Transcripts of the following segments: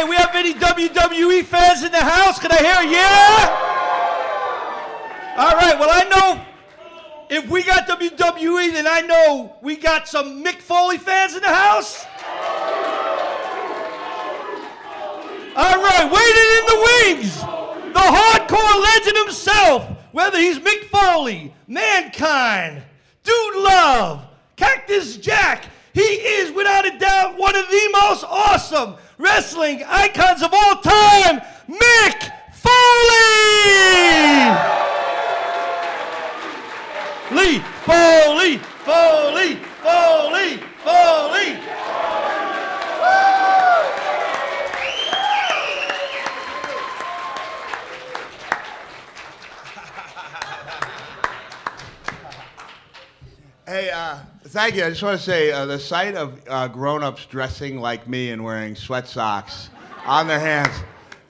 right, we have any WWE fans in the house? Can I hear a yeah? All right, well, I know if we got WWE, then I know we got some Mick Foley fans in the house. All right, waiting in the wings, the hardcore legend himself, whether he's Mick Foley, Mankind, Dude Love, Cactus Jack, he is without a doubt one of the most awesome wrestling icons of all time, Mick Foley! Lee, Foley, Foley, Foley, Foley. Hey, thank you. I just want to say the sight of grown-ups dressing like me and wearing sweat socks on their hands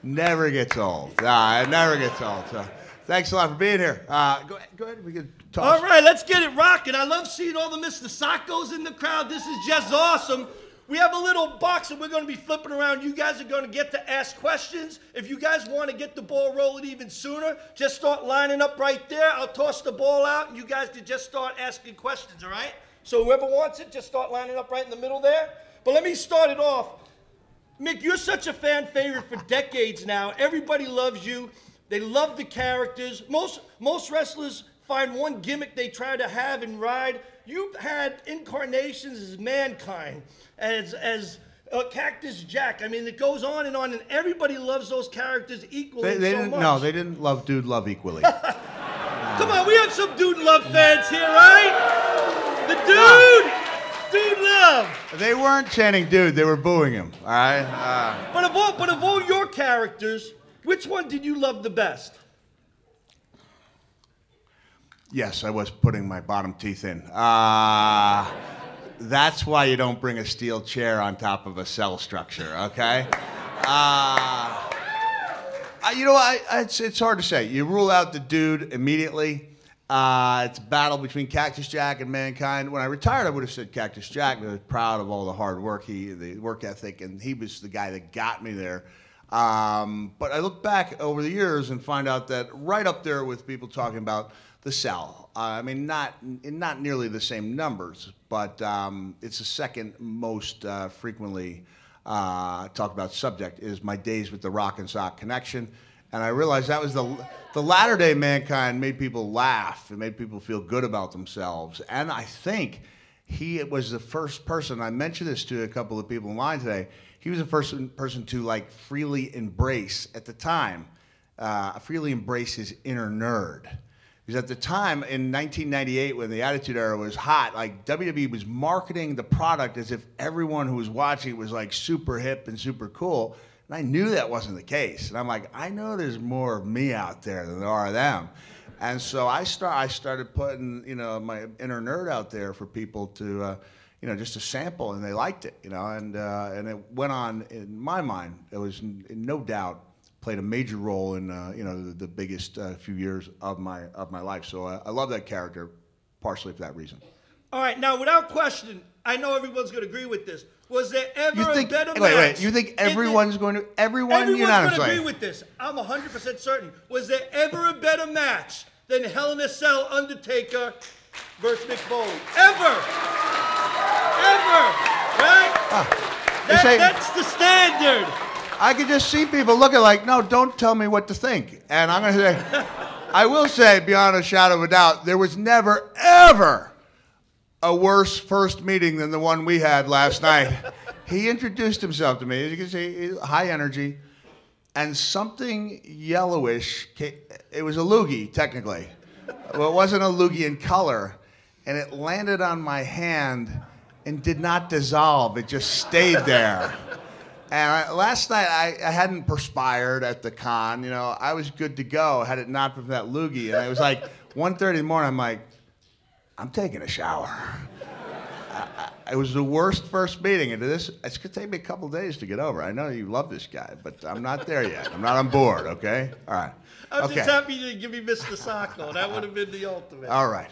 never gets old. It never gets old. So, thanks a lot for being here. Go ahead. We can talk. All right, let's get it rocking. I love seeing all the Mr. Sockos in the crowd. This is just awesome. We have a little box that we're going to be flipping around. You guys are going to get to ask questions. If you guys want to get the ball rolling even sooner, just start lining up right there. I'll toss the ball out, and you guys can just start asking questions, all right? So whoever wants it, just start lining up right in the middle there. But let me start it off. Mick, you're such a fan favorite for decades now. Everybody loves you. They love the characters. Most wrestlers find one gimmick they try to have and ride. You've had incarnations as Mankind, as Cactus Jack. I mean, it goes on, and everybody loves those characters equally so much. No, they didn't love Dude Love equally. Come on, we have some Dude Love fans here, right? The Dude Love. They weren't chanting Dude, they were booing him, all right? But of all your characters, which one did you love the best? Yes, I was putting my bottom teeth in. That's why you don't bring a steel chair on top of a cell structure, okay? You know, it's hard to say. You rule out the Dude immediately. It's a battle between Cactus Jack and Mankind. When I retired, I would have said Cactus Jack. I was proud of all the hard work, the work ethic, and he was the guy that got me there. But I look back over the years and find out that right up there with people talking about the cell. I mean, not nearly the same numbers, but it's the second most frequently talked about subject is my days with the Rock and Sock Connection. And I realized that was the latter-day Mankind made people laugh. It made people feel good about themselves. And I think he was the first person, I mentioned this to a couple of people in line today, he was the first person to like freely embrace, at the time, freely embrace his inner nerd. Because at the time, in 1998, when the Attitude Era was hot, like WWE was marketing the product as if everyone who was watching it was like super hip and super cool. And I knew that wasn't the case. And I'm like, I know there's more of me out there than there are of them. And so I started putting, you know, my inner nerd out there for people to, you know, just to sample, and they liked it, you know. And it went on, in my mind, it was no doubt played a major role in, you know, the biggest few years of my life. So I love that character, partially for that reason. All right, now without question, I know everyone's going to agree with this. Was there ever a better match? Wait, you think everyone's going to, everyone's going to agree with this. I'm 100% certain. Was there ever a better match than Hell in a Cell Undertaker versus Mick Foley? Ever. Right? That's the standard. I could just see people looking like, no, don't tell me what to think. And I'm going to say, I will say, beyond a shadow of a doubt, there was never, ever a worse first meeting than the one we had last night. He introduced himself to me. As you can see, high energy. And something yellowish, it was a loogie, technically. Well, it wasn't a loogie in color. And it landed on my hand and did not dissolve. It just stayed there. And last night, I hadn't perspired at the con. You know, I was good to go had it not been for that loogie. And it was like 1:30 in the morning. I'm like, I'm taking a shower. It was the worst first meeting. And it's going to take me a couple days to get over. I know you love this guy, but I'm not there yet. I'm not on board, okay? All right. I'm just happy to give me Mr. Sacco. That would have been the ultimate. All right.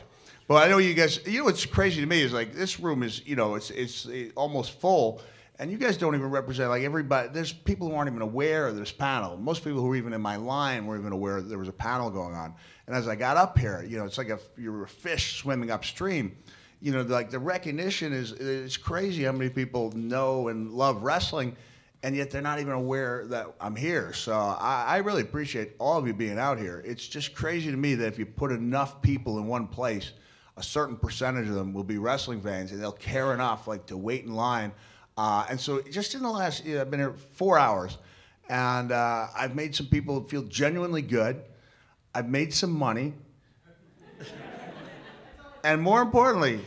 Well, I know you guys, you know what's crazy to me is like this room is, you know, it's almost full. And you guys don't even represent, like, everybody. There's people who aren't even aware of this panel. Most people who were even in my line weren't even aware that there was a panel going on. And as I got up here, you know, it's like you're a fish swimming upstream. You know, like the recognition is crazy how many people know and love wrestling, and yet they're not even aware that I'm here. So I really appreciate all of you being out here. It's just crazy to me that if you put enough people in one place, a certain percentage of them will be wrestling fans, and they'll care enough, like, to wait in line. And so just in the last, I've been here 4 hours, and I've made some people feel genuinely good. I've made some money. And more importantly,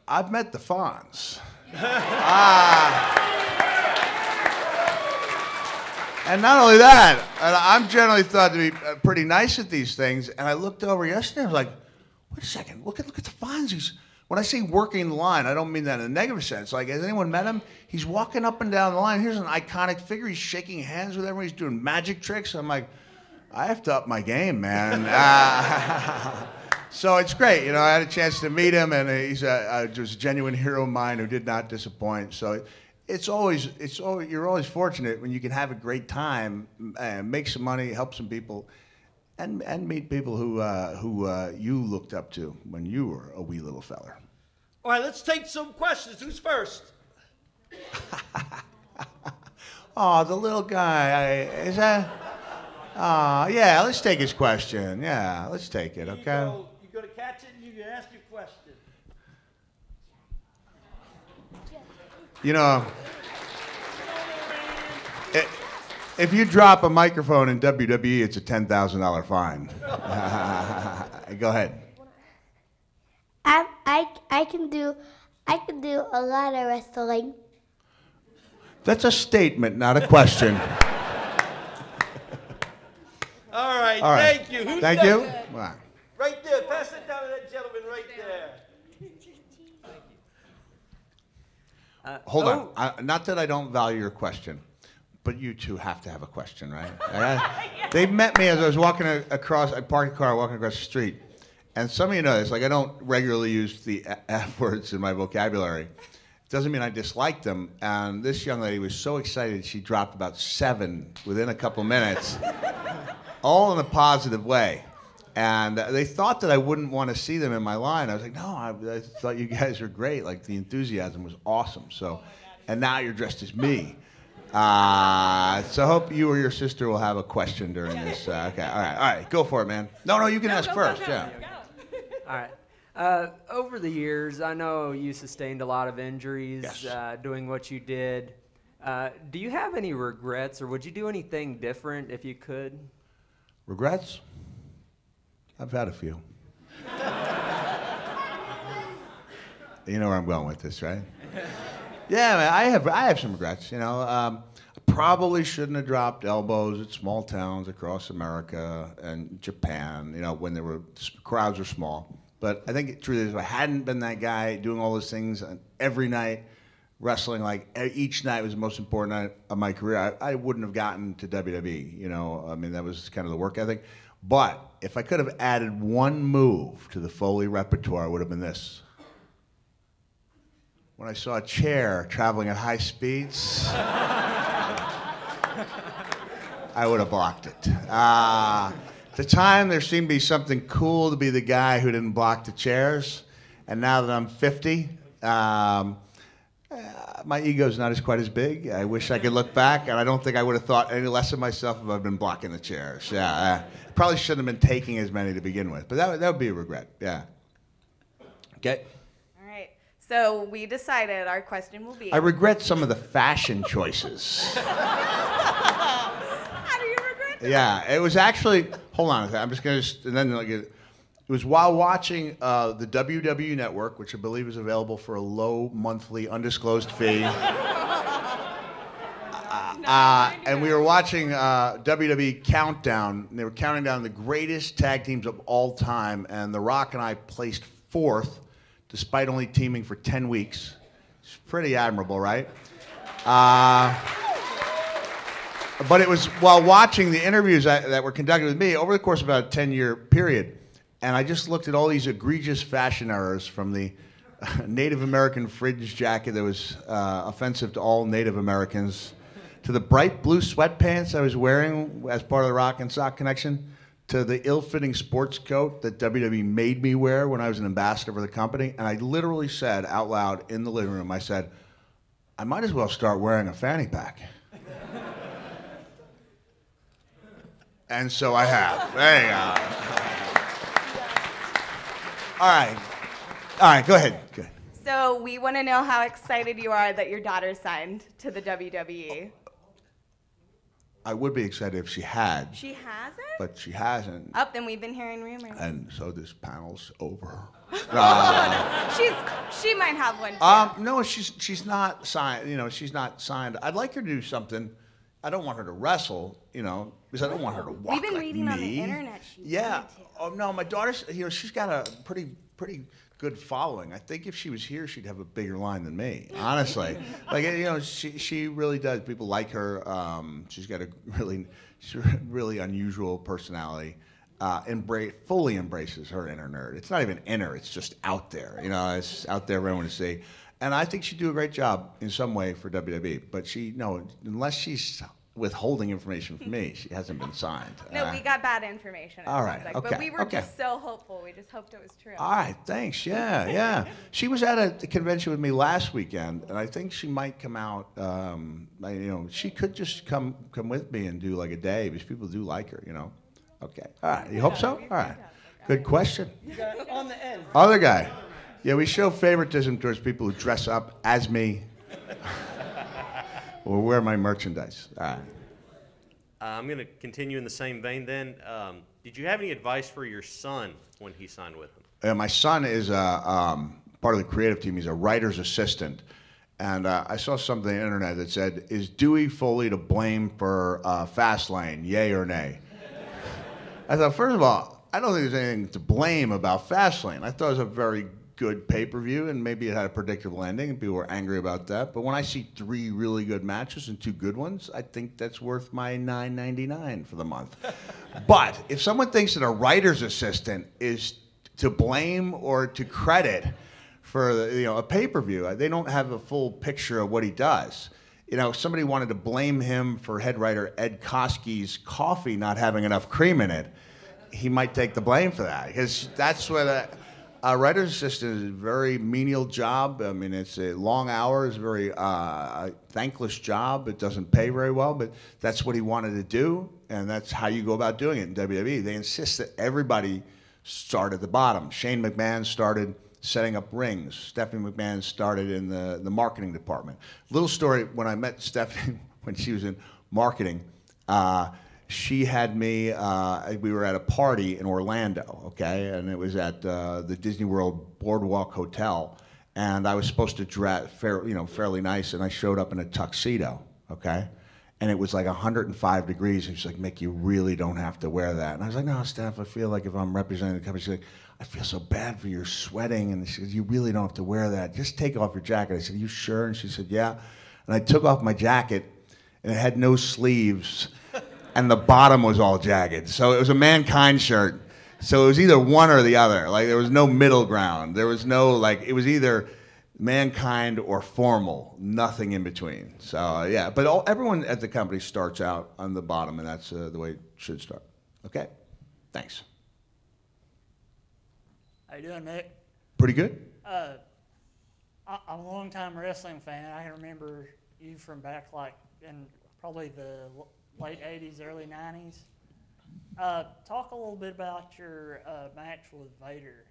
I've met the Fonz. And not only that, I'm generally thought to be pretty nice at these things, and I looked over yesterday, I was like, wait a second, look at the Fonz. When I say working the line, I don't mean that in a negative sense. Like, has anyone met him? He's walking up and down the line. Here's an iconic figure. He's shaking hands with everyone. He's doing magic tricks. I'm like, I have to up my game, man. So it's great. You know, I had a chance to meet him, and he's just a genuine hero of mine who did not disappoint. So you're always fortunate when you can have a great time and make some money, help some people, and meet people who you looked up to when you were a wee little feller. All right, let's take some questions. Who's first? Oh, the little guy. Is that? Yeah, let's take his question. Yeah, let's take it, okay? You go to catch it, and you can ask your question. You know, if you drop a microphone in WWE, it's a $10,000 fine. Go ahead. I can do a lot of wrestling. That's a statement, not a question. All right, thank you. Who's Thank you. Wow. Right there. Pass it down to that gentleman right there. Hold on. Not that I don't value your question, but you two have to have a question, right? They met me as I was walking across, I parked a car walking across the street. And some of you know this, like, I don't regularly use the F words in my vocabulary. It doesn't mean I dislike them. And this young lady was so excited, she dropped about 7 within a couple minutes, all in a positive way. And they thought that I wouldn't want to see them in my line. I was like, no, I thought you guys were great. Like, the enthusiasm was awesome. So, and now you're dressed as me. So I hope you or your sister will have a question during this. Okay, all right, go for it, man. No, you can ask first. Yeah. All right. Over the years, I know you sustained a lot of injuries doing what you did. Do you have any regrets, or would you do anything different if you could? Regrets? I've had a few. You know where I'm going with this, right? Yeah, man, I have some regrets. You know, I probably shouldn't have dropped elbows at small towns across America and Japan. You know, when crowds were small. But I think the truth is, if I hadn't been that guy doing all those things every night, wrestling like each night was the most important night of my career, I wouldn't have gotten to WWE. You know, I mean, that was kind of the work ethic. But if I could have added one move to the Foley repertoire, it would have been this. When I saw a chair traveling at high speeds, I would have blocked it. At the time, there seemed to be something cool to be the guy who didn't block the chairs. And now that I'm 50, my ego's not quite as big. I wish I could look back, and I don't think I would have thought any less of myself if I'd been blocking the chairs. Yeah, probably shouldn't have been taking as many to begin with, but that would be a regret. Yeah. Okay. All right. So we decided our question will be. I regret some of the fashion choices. How do you regret that? Yeah, it was actually. Hold on a second. I'm just gonna. And then like it was while watching the WWE Network, which I believe is available for a low monthly undisclosed fee. And we were watching WWE Countdown, and they were counting down the greatest tag teams of all time, and The Rock and I placed 4th, despite only teaming for 10 weeks. It's pretty admirable, right? But it was while watching the interviews that were conducted with me over the course of about a 10-year period, and I just looked at all these egregious fashion errors from the Native American fringe jacket that was offensive to all Native Americans, to the bright blue sweatpants I was wearing as part of the Rock and Sock Connection, to the ill-fitting sports coat that WWE made me wear when I was an ambassador for the company. And I literally said out loud in the living room, I said, I might as well start wearing a fanny pack. And so I have. There you go. All right, go ahead. Go ahead. So we want to know how excited you are that your daughter signed to the WWE. I would be excited if she had. She hasn't? But she hasn't. Oh, then we've been hearing rumors. And so this panel's over. She might have one too. No, she's not signed. You know, she's not signed. I'd like her to do something. I don't want her to wrestle. You know, because I don't want her to walk We've been like reading me. on the internet. Yeah. Oh no, my daughter's. You know, she's got a pretty good following. I think if she was here, she'd have a bigger line than me. Honestly, like you know, she really does. People like her. She's got a really unusual personality. Fully embraces her inner nerd. It's not even inner. It's just out there. You know, it's out there for everyone to see. And I think she'd do a great job in some way for WWE. But unless she's withholding information from me, she hasn't been signed. No, we got bad information. All right, like. okay, But we were okay. just so hopeful. We just hoped it was true. All right, thanks. Yeah. She was at a convention with me last weekend, and I think she might come out. She could just come with me and do like a day because people do like her. You know. Okay. All right. You hope so? All right. Good question. You got it on the end. Other guy. Yeah, we show favoritism towards people who dress up as me or wear my merchandise. All right. I'm going to continue in the same vein then. Did you have any advice for your son when he signed with him? My son is part of the creative team. He's a writer's assistant. And I saw something on the internet that said, is Dewey Foley to blame for Fastlane, yay or nay? I thought, first of all, I don't think there's anything to blame about Fastlane. I thought it was a very good pay-per-view, and maybe it had a predictable ending, and people were angry about that. But when I see 3 really good matches and 2 good ones, I think that's worth my $9.99 for the month. But if someone thinks that a writer's assistant is to blame or to credit for a pay-per-view, they don't have a full picture of what he does. You know, if somebody wanted to blame him for head writer Ed Koskey's coffee not having enough cream in it, he might take the blame for that, because that's what a writer's assistant is a very menial job. I mean, it's a long hours, very thankless job. It doesn't pay very well, but that's what he wanted to do, and that's how you go about doing it in WWE. They insist that everybody start at the bottom. Shane McMahon started setting up rings. Stephanie McMahon started in the marketing department. Little story, when I met Stephanie when she was in marketing, she had me, we were at a party in Orlando, okay? And it was at the Disney World Boardwalk Hotel. And I was supposed to dress fairly nice, and I showed up in a tuxedo, okay? And it was like 105 degrees. And she's like, Mick, you really don't have to wear that. And I was like, no, Steph, I feel like if I'm representing the company, she's like, I feel so bad for your sweating. And she said, you really don't have to wear that. Just take off your jacket. I said, are you sure? And she said, yeah. And I took off my jacket, and it had no sleeves, and the bottom was all jagged. So it was a Mankind shirt. So it was either one or the other. Like, there was no middle ground. There was no, it was either Mankind or formal, nothing in between. So, yeah. But everyone at the company starts out on the bottom, and that's the way it should start. Okay? Thanks. How you doing, Nick? Pretty good? I'm a long-time wrestling fan. I can remember you from back in probably the late 80s, early 90s. Talk a little bit about your match with Vader.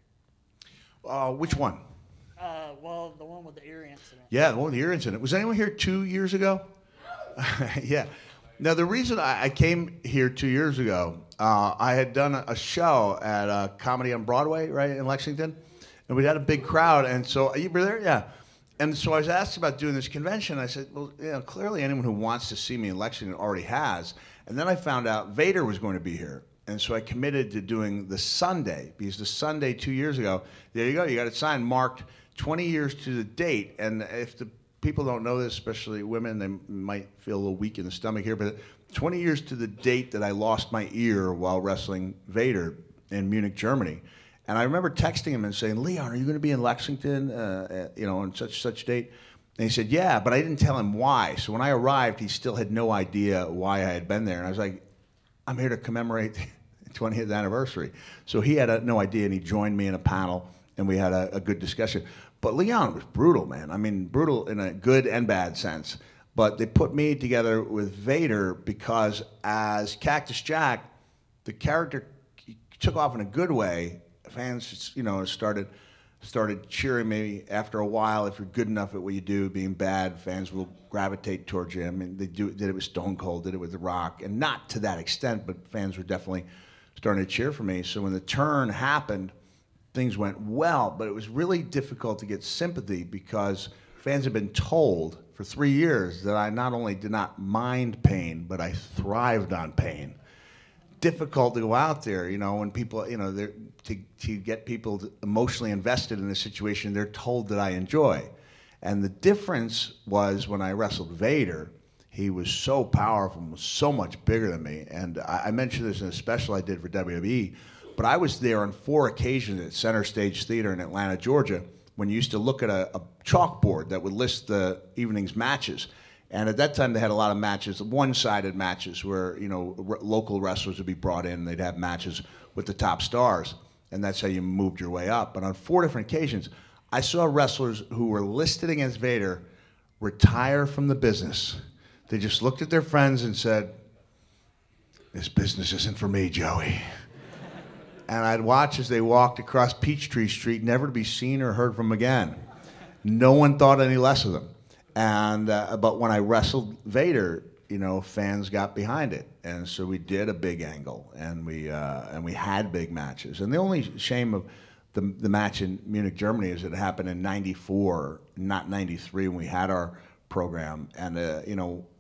Which one? Well, the one with the ear incident. Yeah, the one with the ear incident. Was anyone here 2 years ago? Yeah. Now, the reason I came here 2 years ago, I had done a show at Comedy on Broadway, right, in Lexington. And we had a big crowd. And so, you were there? Yeah. And so I was asked about doing this convention. I said, well, clearly anyone who wants to see me in Lexington already has. And then I found out Vader was going to be here. And so I committed to doing the Sunday, because the Sunday 2 years ago, there you go, you got it signed, marked 20 years to the date. And if the people don't know this, especially women, they might feel a little weak in the stomach here, but 20 years to the date that I lost my ear while wrestling Vader in Munich, Germany. And I remember texting him and saying, Leon, are you going to be in Lexington, on such date? And he said, yeah, but I didn't tell him why. So when I arrived, he still had no idea why I had been there. And I was like, I'm here to commemorate the 20th anniversary. So he had no idea, and he joined me in a panel, and we had a good discussion. But Leon was brutal, man. I mean, brutal in a good and bad sense. But they put me together with Vader because as Cactus Jack, the character took off in a good way. Fans, started cheering me after a while. If you're good enough at what you do, being bad, fans will gravitate towards you. I mean, they did it with Stone Cold, did it with The Rock, and not to that extent, but fans were definitely starting to cheer for me. So when the turn happened, things went well, but it was really difficult to get sympathy because fans had been told for 3 years that I not only did not mind pain, but I thrived on pain. Difficult to go out there, when people, to get people emotionally invested in a situation they're told that I enjoy. And the difference was when I wrestled Vader, he was so powerful and was so much bigger than me. And I mentioned this in a special I did for WWE, but I was there on 4 occasions at Center Stage Theater in Atlanta, Georgia, when you used to look at a chalkboard that would list the evening's matches. And at that time, they had a lot of matches, one-sided matches, where local wrestlers would be brought in. And they'd have matches with the top stars, and that's how you moved your way up. But on 4 different occasions, I saw wrestlers who were listed against Vader retire from the business. They just looked at their friends and said, "This business isn't for me, Joey." And I'd watch as they walked across Peachtree Street, never to be seen or heard from again. No one thought any less of them. And but when I wrestled Vader, fans got behind it, and so we did a big angle, and we had big matches. And the only shame of the match in Munich, Germany, is it happened in '94, not '93, when we had our program. And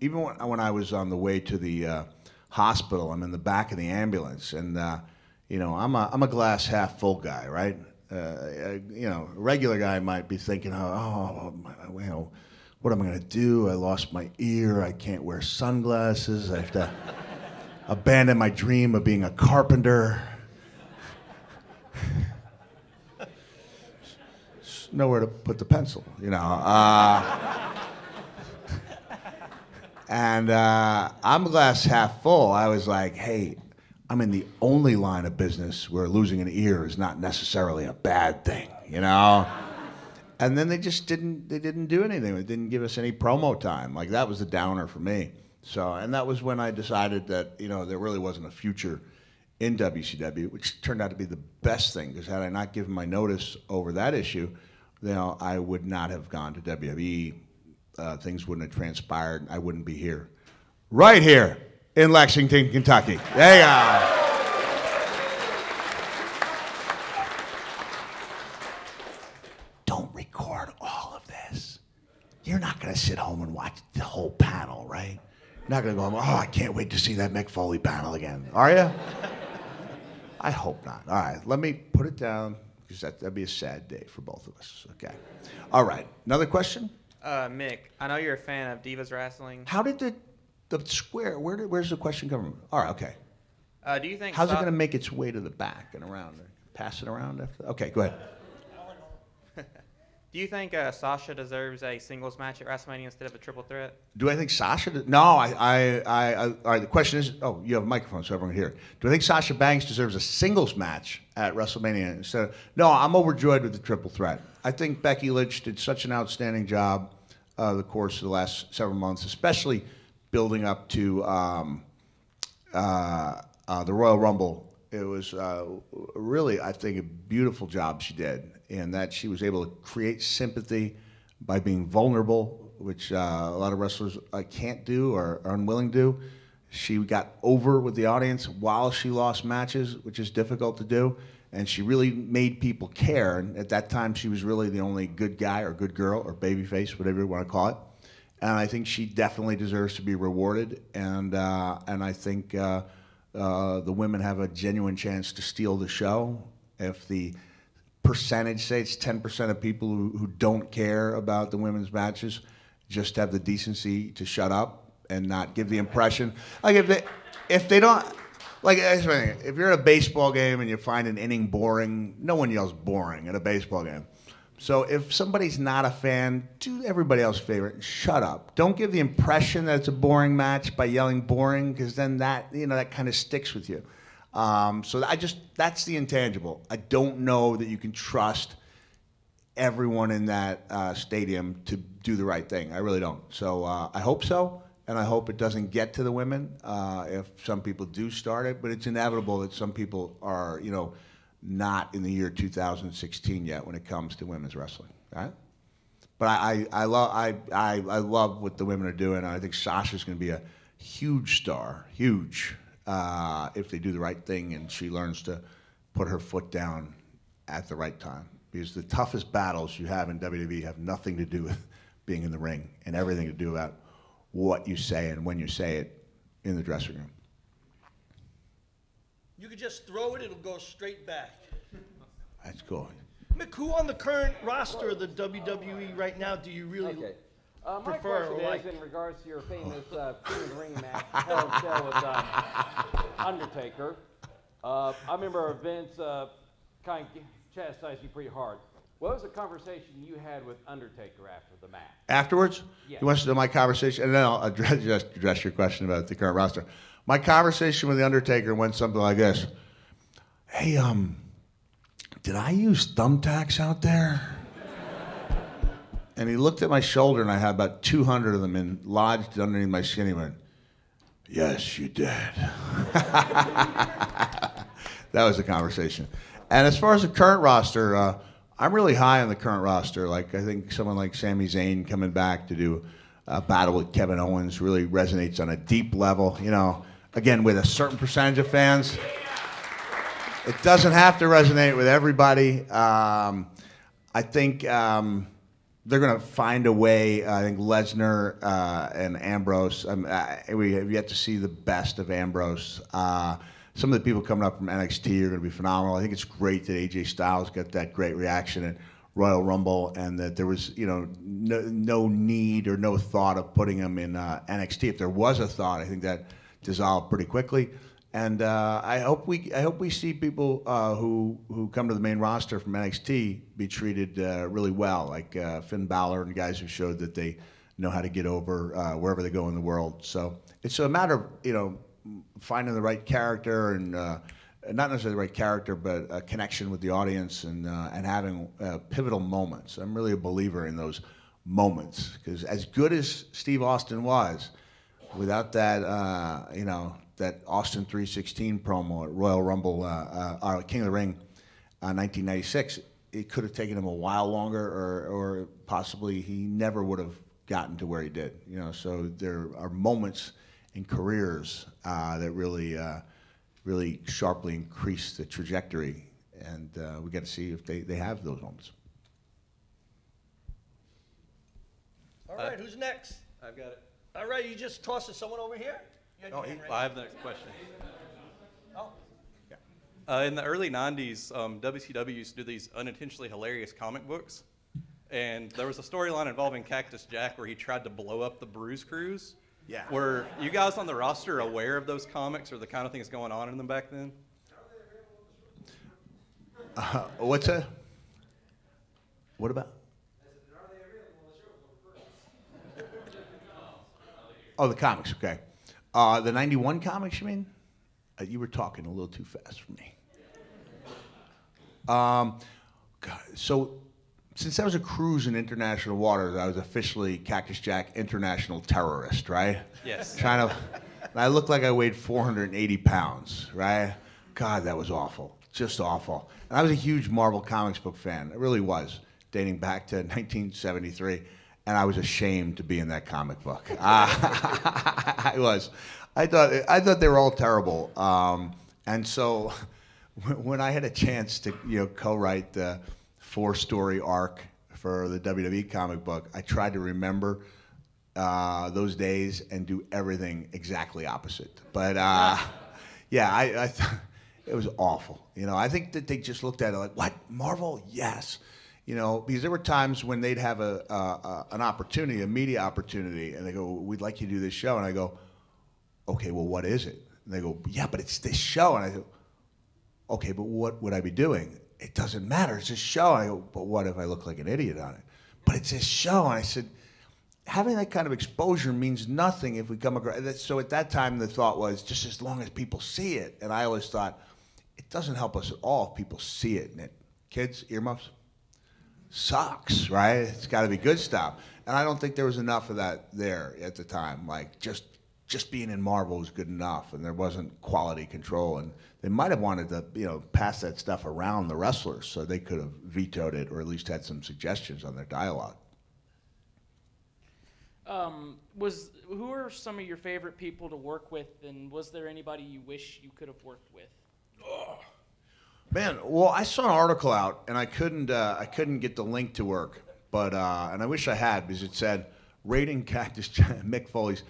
even when I was on the way to the hospital, I'm in the back of the ambulance, and I'm a glass half full guy, right? A regular guy might be thinking, what am I going to do? I lost my ear. I can't wear sunglasses. I have to abandon my dream of being a carpenter. Nowhere to put the pencil, And I'm glass half full. I was like, hey, I'm in the only line of business where losing an ear is not necessarily a bad thing, And then they just didn't do anything. They didn't give us any promo time. Like, that was the downer for me. So, and that was when I decided that, there really wasn't a future in WCW, which turned out to be the best thing, because had I not given my notice over that issue, I would not have gone to WWE. Things wouldn't have transpired, and I wouldn't be here. Right here in Lexington, Kentucky. There you go. You're not going to sit home and watch the whole panel, right? You're not going to go, I can't wait to see that Mick Foley panel again. Are you? I hope not. All right, let me put it down, because that'd be a sad day for both of us. Okay. All right, another question? Mick, I know you're a fan of Divas Wrestling. How did the square, where's the question come from? All right, okay. Do you think... How's it going to make its way to the back and around? Pass it around after? Okay, go ahead. Do you think Sasha deserves a singles match at WrestleMania instead of a triple threat? Do I think Sasha? No, all right, the question is, you have a microphone so everyone can hear it. Do I think Sasha Banks deserves a singles match at WrestleMania instead of... No, I'm overjoyed with the triple threat. I think Becky Lynch did such an outstanding job the course of the last several months, especially building up to the Royal Rumble. It was really, I think, a beautiful job she did, in that she was able to create sympathy by being vulnerable, which a lot of wrestlers can't do or are unwilling to do. She got over with the audience while she lost matches, which is difficult to do, and she really made people care. And at that time, she was really the only good guy or good girl or babyface, whatever you want to call it. And I think she definitely deserves to be rewarded. And I think the women have a genuine chance to steal the show. If the percentage, say it's 10% of people who don't care about the women's matches, just have the decency to shut up and not give the impression. Like if they don't, Like, if you're at a baseball game and you find an inning boring, no one yells boring at a baseball game. So if somebody's not a fan, do everybody else a favor and shut up. Don't give the impression that it's a boring match by yelling boring, because then that, that kind of sticks with you. So that's the intangible. I don't know that you can trust everyone in that stadium to do the right thing. I really don't. So I hope so. And I hope it doesn't get to the women if some people do start it. But it's inevitable that some people are, not in the year 2016 yet when it comes to women's wrestling. Right? But I love what the women are doing. I think Sasha's going to be a huge star, huge, if they do the right thing and she learns to put her foot down at the right time. Because the toughest battles you have in WWE have nothing to do with being in the ring and everything to do about what you say and when you say it in the dressing room. You could just throw it, it'll go straight back. That's cool. Mick, who on the current roster of the WWE right now do you really prefer or like? My question is in regards to your famous King of the Ring match, Hell in Cell with Undertaker. I remember Vince kind of chastised you pretty hard. What was the conversation you had with Undertaker after the match? Afterwards? Yes. You want to know my conversation? And then I'll address your question about the current roster. My conversation with the Undertaker went something like this. Hey, did I use thumbtacks out there? And he looked at my shoulder, and I had about 200 of them lodged underneath my skin. He went, yes, you did. That was the conversation. And as far as the current roster, I'm really high on the current roster. Like, I think someone like Sami Zayn coming back to do a battle with Kevin Owens really resonates on a deep level. Again, with a certain percentage of fans. It doesn't have to resonate with everybody. I think they're going to find a way. I think Lesnar and Ambrose, we have yet to see the best of Ambrose. Some of the people coming up from NXT are going to be phenomenal. I think it's great that AJ Styles got that great reaction at Royal Rumble, and that there was, no need or no thought of putting him in NXT. If there was a thought, I think that dissolved pretty quickly. And I hope we see people who come to the main roster from NXT be treated really well, like Finn Balor and guys who showed that they know how to get over wherever they go in the world. So it's a matter of finding the right character and not necessarily the right character, but a connection with the audience and having pivotal moments. I'm really a believer in those moments, because as good as Steve Austin was, without that that Austin 3:16 promo at Royal Rumble, King of the Ring, 1996, it could have taken him a while longer, or possibly he never would have gotten to where he did. So there are moments in careers that really sharply increase the trajectory, and we got to see if they have those moments. All right, who's next? I've got it. All right, you just tossed it. Someone over here? I have the next question. Oh. In the early 90s, WCW used to do these unintentionally hilarious comic books. And there was a storyline involving Cactus Jack where he tried to blow up the Bruise Cruise. Yeah. Were you guys on the roster aware of those comics or the kind of things going on in them back then? What's that? What about? Oh, the comics, okay. The 91 comics, you mean? You were talking a little too fast for me. So, since I was a cruise in international waters, I was officially Cactus Jack International Terrorist, right? Yes. And I looked like I weighed 480 pounds, right? God, that was awful. Just awful. And I was a huge Marvel Comics book fan. I really was, dating back to 1973. And I was ashamed to be in that comic book. I was. I thought they were all terrible. And so when I had a chance to co-write the 4-story arc for the WWE comic book, I tried to remember those days and do everything exactly opposite. But yeah, it was awful. I think that they just looked at it like, what, Marvel? Yes. Because there were times when they'd have an opportunity, a media opportunity, and they go, we'd like you to do this show. And I go, okay, well, what is it? And they go, yeah, but it's this show. And I go, okay, but what would I be doing? It doesn't matter. It's a show. And I go, but what if I look like an idiot on it? But it's this show. And I said, having that kind of exposure means nothing if we come across. So at that time, the thought was just as long as people see it. And I always thought, it doesn't help us at all if people see it. And it, kids, earmuffs, sucks, right? It's got to be good stuff. And I don't think there was enough of that there at the time. Like just being in Marvel was good enough, and there wasn't quality control. And they might have wanted to, pass that stuff around the wrestlers so they could have vetoed it or at least had some suggestions on their dialogue. Who are some of your favorite people to work with, and was there anybody you wish you could have worked with? Oh. Man, well, I saw an article out, and I couldn't get the link to work, but and I wish I had, because it said rating Mick Foley's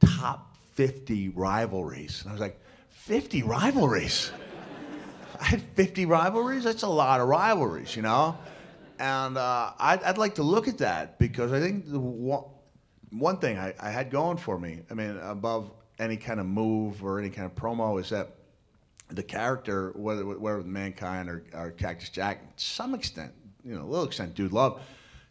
top 50 rivalries. And I was like, 50 rivalries? I had 50 rivalries? That's a lot of rivalries, And I'd like to look at that, because I think the one thing I had going for me, I mean, above any kind of move or any kind of promo, is that the character, whether Mankind or Cactus Jack, to some extent, a little extent, Dude Love,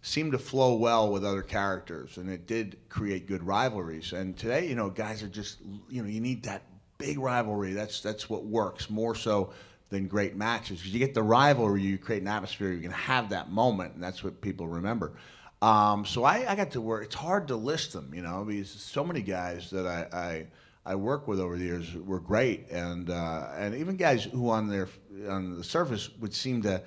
seemed to flow well with other characters, and it did create good rivalries. And today, guys are just, you need that big rivalry. That's what works more so than great matches. Because you get the rivalry, you create an atmosphere, you can have that moment, and that's what people remember. So I got to work. It's hard to list them, because so many guys that I worked with over the years were great, and even guys who on the surface would seem to,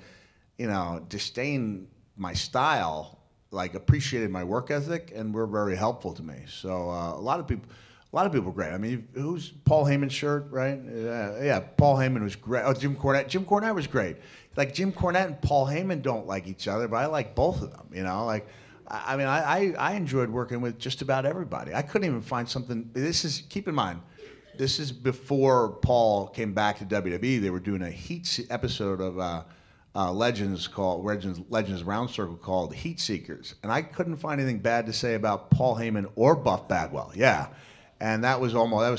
disdain my style, like appreciated my work ethic, and were very helpful to me. So a lot of people were great. I mean, who's Paul Heyman's shirt, right? Yeah, Paul Heyman was great. Oh, Jim Cornette. Jim Cornette was great. Like Jim Cornette and Paul Heyman don't like each other, but I like both of them. Like, I mean, I enjoyed working with just about everybody. I couldn't even find something. Keep in mind, this is before Paul came back to WWE. They were doing a Heat episode of Legends Round Circle called Heat Seekers, and I couldn't find anything bad to say about Paul Heyman or Buff Bagwell. Yeah. And that was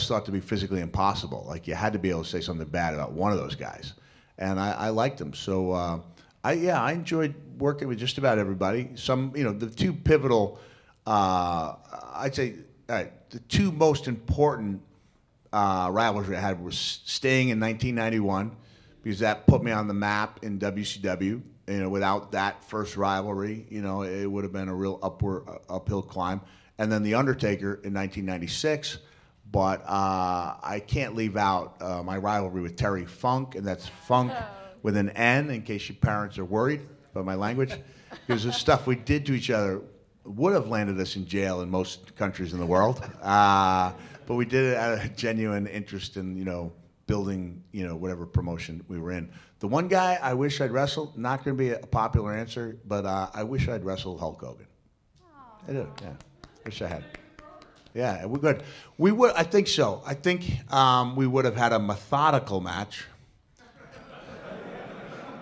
thought to be physically impossible. Like, you had to be able to say something bad about one of those guys. And I liked them. So, I enjoyed working with just about everybody. Some, the two pivotal, I'd say, the two most important rivalries I had was staying in 1991, because that put me on the map in WCW. Without that first rivalry, it would have been a real uphill climb. And then The Undertaker in 1996, but I can't leave out my rivalry with Terry Funk, and that's Funk with an N, in case your parents are worried about my language, because the stuff we did to each other would have landed us in jail in most countries in the world, but we did it out of genuine interest in building whatever promotion we were in. The one guy I wish I'd wrestled, not going to be a popular answer, but I wish I'd wrestled Hulk Hogan. Aww. I do, yeah. Wish I had. Yeah, we're good. We would. I think so. I think we would have had a methodical match.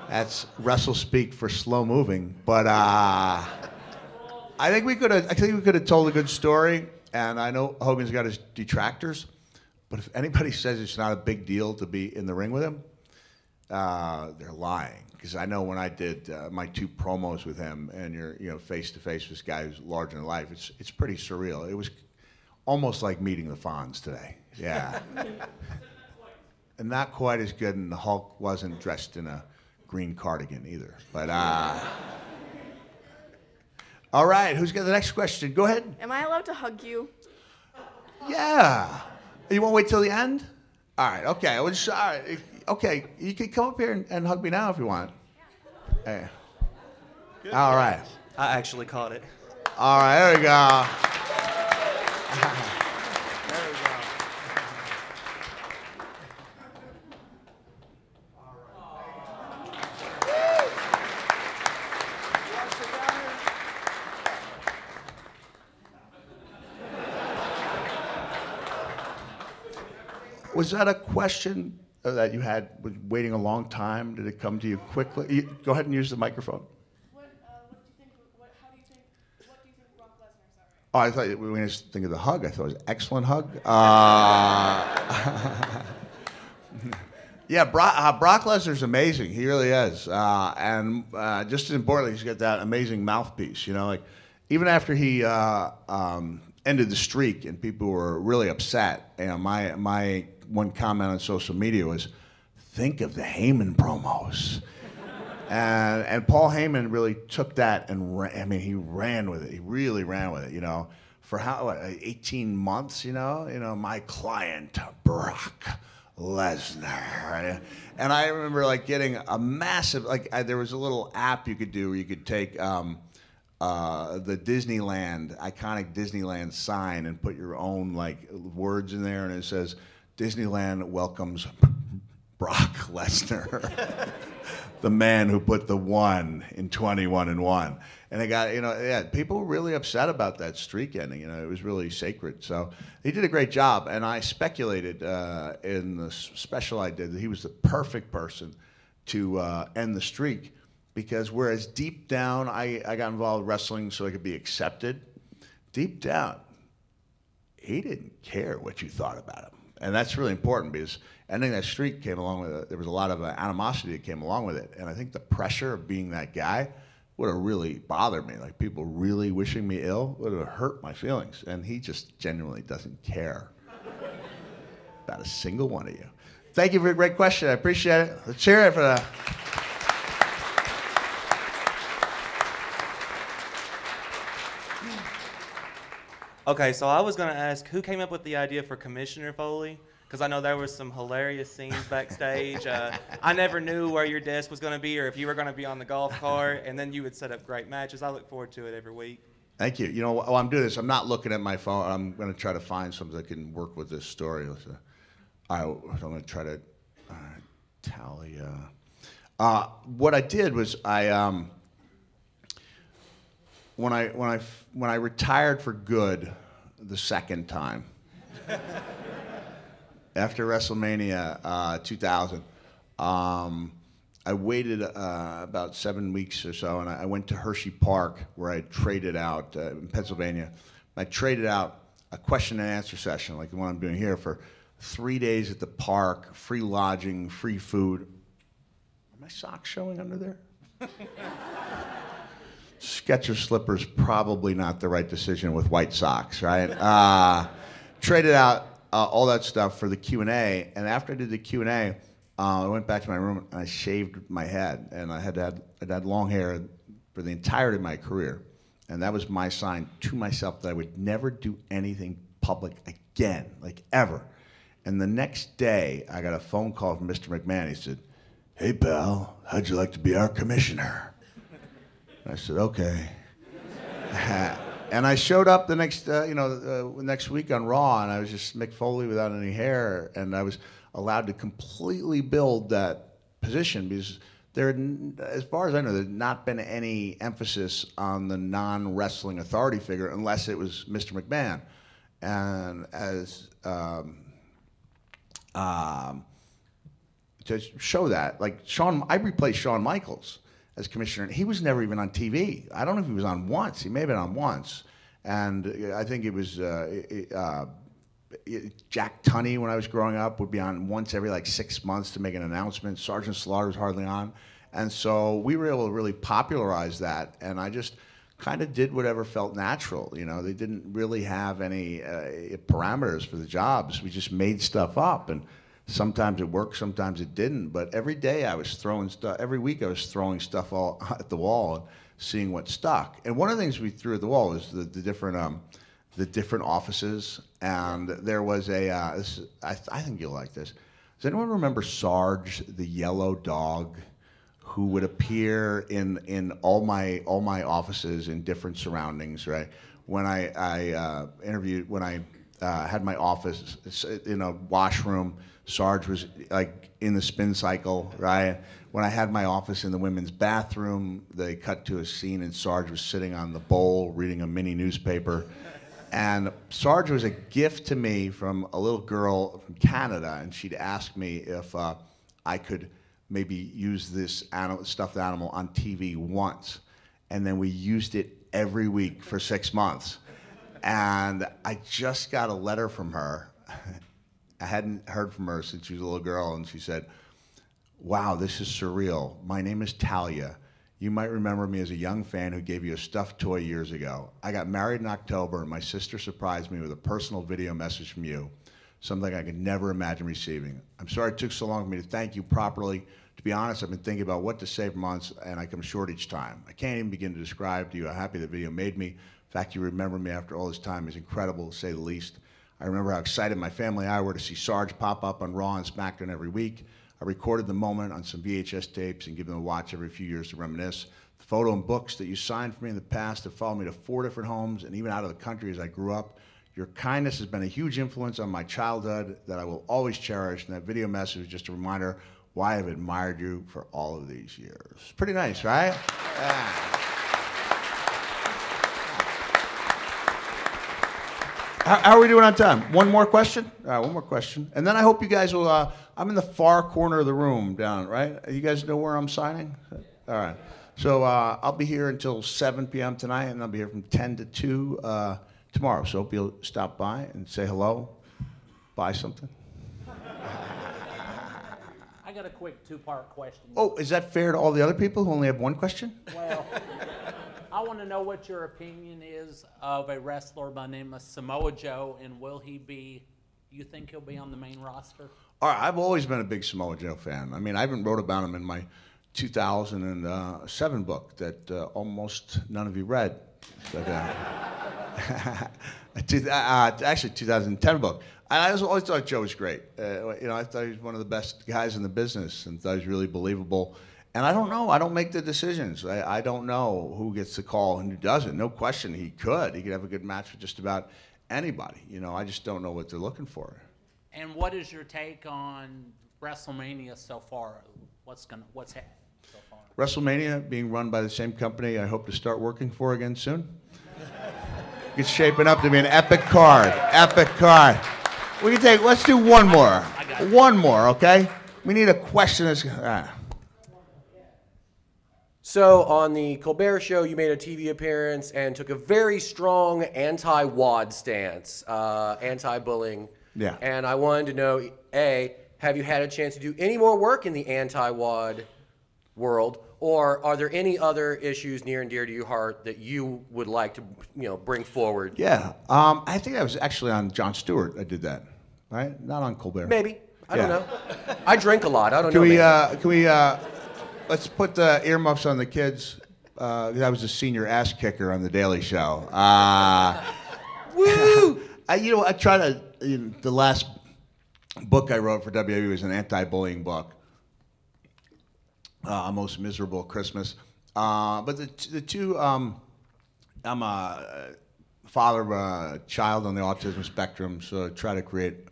That's wrestle speak for slow moving. But I think we could have. I think we could have told a good story. And I know Hogan's got his detractors, but if anybody says it's not a big deal to be in the ring with him, they're lying. Because I know when I did my two promos with him, and you're face to face with this guy who's larger than life, it's pretty surreal. It was almost like meeting the Fonz today. Yeah. And not quite as good, and the Hulk wasn't dressed in a green cardigan either. But all right, who's got the next question? Go ahead. Am I allowed to hug you? Yeah. You want to wait till the end? All right. Okay. All right. Okay, you can come up here and hug me now if you want. Hey. All right. I actually caught it. All right, there we go. There we go. Was that a question that you had, was waiting a long time? Did it come to you quickly? Go ahead and use the microphone. What do you think Brock Lesnar? Oh, I thought we were going to think of the hug. I thought it was an excellent hug. Yeah, Brock Lesnar's amazing. He really is. And just as importantly, he's got that amazing mouthpiece. You know, like even after he ended the streak and people were really upset, you know, my one comment on social media was, think of the Heyman promos. And Paul Heyman really took that and he ran with it. He really ran with it, you know. For 18 months, you know, my client, Brock Lesnar. And I remember like getting a massive, there was a little app you could do where you could take the iconic Disneyland sign and put your own like words in there, and it says, Disneyland welcomes Brock Lesnar, the man who put the 1 in 21-1. And it got, you know, people were really upset about that streak ending. You know, it was really sacred. So he did a great job. And I speculated in the special I did that he was the perfect person to end the streak, because whereas deep down I got involved in wrestling so I could be accepted, deep down he didn't care what you thought about him. And that's really important, because ending that streak came along with it. There was a lot of animosity that came along with it. And I think the pressure of being that guy would have really bothered me. Like people really wishing me ill would have hurt my feelings. And he just genuinely doesn't care about a single one of you. Thank you for a great question. I appreciate it. Let's hear it for that. Okay, so I was going to ask, who came up with the idea for Commissioner Foley? Because I know there were some hilarious scenes backstage. I never knew where your desk was going to be or if you were going to be on the golf cart, and then you would set up great matches. I look forward to it every week. Thank you. You know, while I'm doing this, I'm not looking at my phone. I'm going to try to find something that can work with this story. I'm going to try to tally. What I did was when I retired for good the second time after WrestleMania 2000, I waited about 7 weeks or so, and I went to Hershey Park where I traded out in Pennsylvania. I traded out a question and answer session like the one I'm doing here for 3 days at the park, free lodging, free food. Are my socks showing under there? Skechers slippers, probably not the right decision with white socks, right? Traded out all that stuff for the Q&A, and after I did the Q&A, I went back to my room and I shaved my head, and I'd had long hair for the entirety of my career, and that was my sign to myself that I would never do anything public again, like ever. And the next day, I got a phone call from Mr. McMahon. He said, "Hey pal, how'd you like to be our commissioner?" I said, okay. And I showed up the next, next week on Raw, and I was just Mick Foley without any hair, and I was allowed to completely build that position because there, as far as I know, there had not been any emphasis on the non-wrestling authority figure unless it was Mr. McMahon. And as to show that, like I replaced Shawn Michaels as commissioner, and he was never even on TV. I don't know if he was on once. He may have been on once. And I think it was Jack Tunney, when I was growing up, would be on once every like 6 months to make an announcement. Sergeant Slaughter was hardly on. And so we were able to really popularize that, and I just kind of did whatever felt natural. You know, they didn't really have any parameters for the jobs. We just made stuff up, and sometimes it worked, sometimes it didn't. But every day I was throwing stuff. Every week I was throwing stuff all at the wall and seeing what stuck. And one of the things we threw at the wall was the different offices. And there was I think you'll like this. Does anyone remember Sarge, the yellow dog, who would appear in all my offices in different surroundings, right? When I had my office in a washroom, Sarge was like in the spin cycle, right? When I had my office in the women's bathroom, they cut to a scene and Sarge was sitting on the bowl reading a mini newspaper. And Sarge was a gift to me from a little girl from Canada, and she'd asked me if I could maybe use this stuffed animal on TV once. And then we used it every week for 6 months. And I just got a letter from her. I hadn't heard from her since she was a little girl, and she said, Wow, this is surreal. My name is Talia. You might remember me as a young fan who gave you a stuffed toy years ago. I got married in October, and my sister surprised me with a personal video message from you, something I could never imagine receiving. I'm sorry it took so long for me to thank you properly. To be honest, I've been thinking about what to say for months, and I come short each time. I can't even begin to describe to you how happy the video made me. The fact you remember me after all this time is incredible, to say the least. I remember how excited my family and I were to see Sarge pop up on Raw and SmackDown every week. I recorded the moment on some VHS tapes and give them a watch every few years to reminisce. The photo and books that you signed for me in the past have followed me to 4 different homes and even out of the country as I grew up. Your kindness has been a huge influence on my childhood that I will always cherish, and that video message is just a reminder why I've admired you for all of these years. Pretty nice, right? Yeah. How are we doing on time? One more question? All right, one more question. And then I hope you guys will, I'm in the far corner of the room down, right? You guys know where I'm signing? All right. So I'll be here until 7 p.m. tonight, and I'll be here from 10 to 2 tomorrow. So hope you'll stop by and say hello, buy something. I got a quick 2-part question. Oh, is that fair to all the other people who only have one question? Well, I want to know what your opinion is of a wrestler by the name of Samoa Joe, and will he be, you think he'll be on the main roster? All right, I've always been a big Samoa Joe fan. I mean, I even wrote about him in my 2007 book that almost none of you read. But, actually, 2010 book. And I always thought Joe was great. I thought he was one of the best guys in the business, and thought he was really believable. And I don't know. I don't make the decisions. I don't know who gets the call and who doesn't. No question, he could. He could have a good match with just about anybody. I just don't know what they're looking for. And what is your take on WrestleMania so far? What's happening so far? WrestleMania being run by the same company I hope to start working for again soon. It's shaping up to be an epic card. Epic card. Let's do one more. One more, okay? We need a question that's. So on the Colbert Show, you made a TV appearance and took a very strong anti-WAD stance, anti-bullying. Yeah. And I wanted to know, A, have you had a chance to do any more work in the anti-WAD world, or are there any other issues near and dear to your heart that you would like to, bring forward? Yeah. I think I was actually on Jon Stewart. I did that, right? Not on Colbert. Maybe. I don't know. I drink a lot. I don't know. Can we? Let's put the earmuffs on the kids. I was a senior ass kicker on The Daily Show. Woo! I try to. The last book I wrote for WWE was an anti-bullying book. A Most Miserable Christmas. But the two. I'm a father of a child on the autism spectrum, so I try to create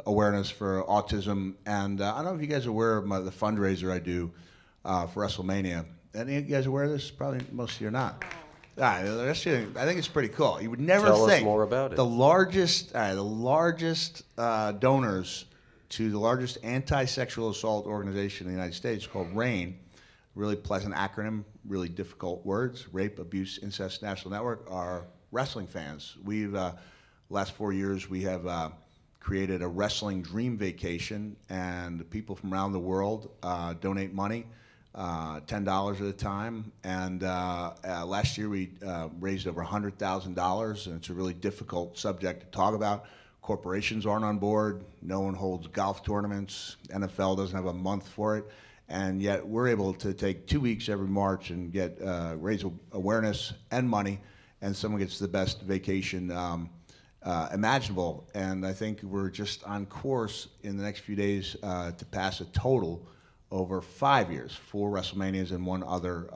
awareness for autism. And I don't know if you guys are aware of the fundraiser I do. For WrestleMania. Any of you guys aware of this? Probably most of you are not. I think it's pretty cool. You would never think. Tell us more about it. The largest donors to the largest anti-sexual assault organization in the United States, called RAIN, really pleasant acronym, really difficult words, Rape, Abuse, Incest National Network, are wrestling fans. We've, last 4 years, we have created a wrestling dream vacation, and people from around the world donate money. $10 at a time, and last year we raised over $100,000, and it's a really difficult subject to talk about. Corporations aren't on board, no one holds golf tournaments, NFL doesn't have a month for it, and yet we're able to take 2 weeks every March and get raise awareness and money, and someone gets the best vacation imaginable. And I think we're just on course in the next few days to pass a total over 5 years, 4 WrestleManias and one other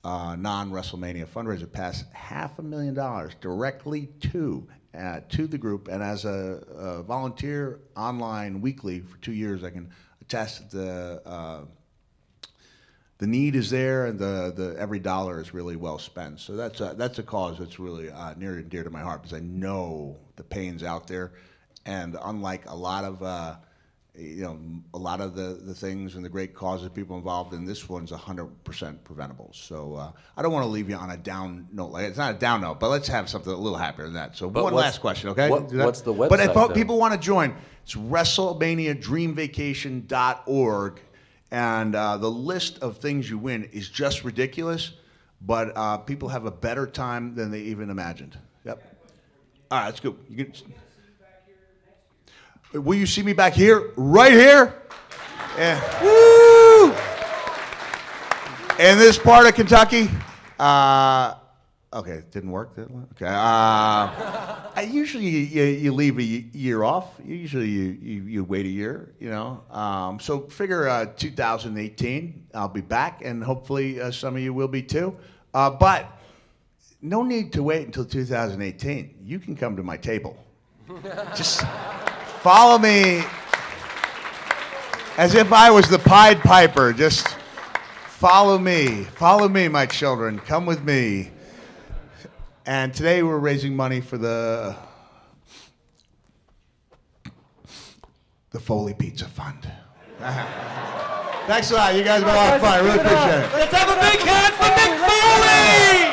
non-WrestleMania fundraiser, pass $500,000 directly to the group. And as a volunteer online weekly for 2 years, I can attest that the need is there, and the every dollar is really well spent. So that's a cause that's really near and dear to my heart, because I know the pain's out there, and unlike a lot of the things and the great causes of people involved in, this one's 100% preventable. So I don't want to leave you on a down note. Like, it's not a down note, but let's have something a little happier than that. So one last question, okay? What's the website? But if people want to join, it's WrestleManiaDreamVacation.org. And the list of things you win is just ridiculous, but people have a better time than they even imagined. Yep. All right, let's go. Will you see me back here? Right here? Yeah. Woo! In this part of Kentucky? Okay, it didn't work. Did it? Okay. Usually you leave a year off. Usually you wait a year, you know. So figure 2018, I'll be back, and hopefully some of you will be too. But no need to wait until 2018. You can come to my table. Just follow me as if I was the Pied Piper. Just follow me. Follow me, my children. Come with me. And today we're raising money for the Foley Pizza Fund. Thanks a lot. You guys have been a lot of fun. I really appreciate it. Let's have a big hand for Mick Foley!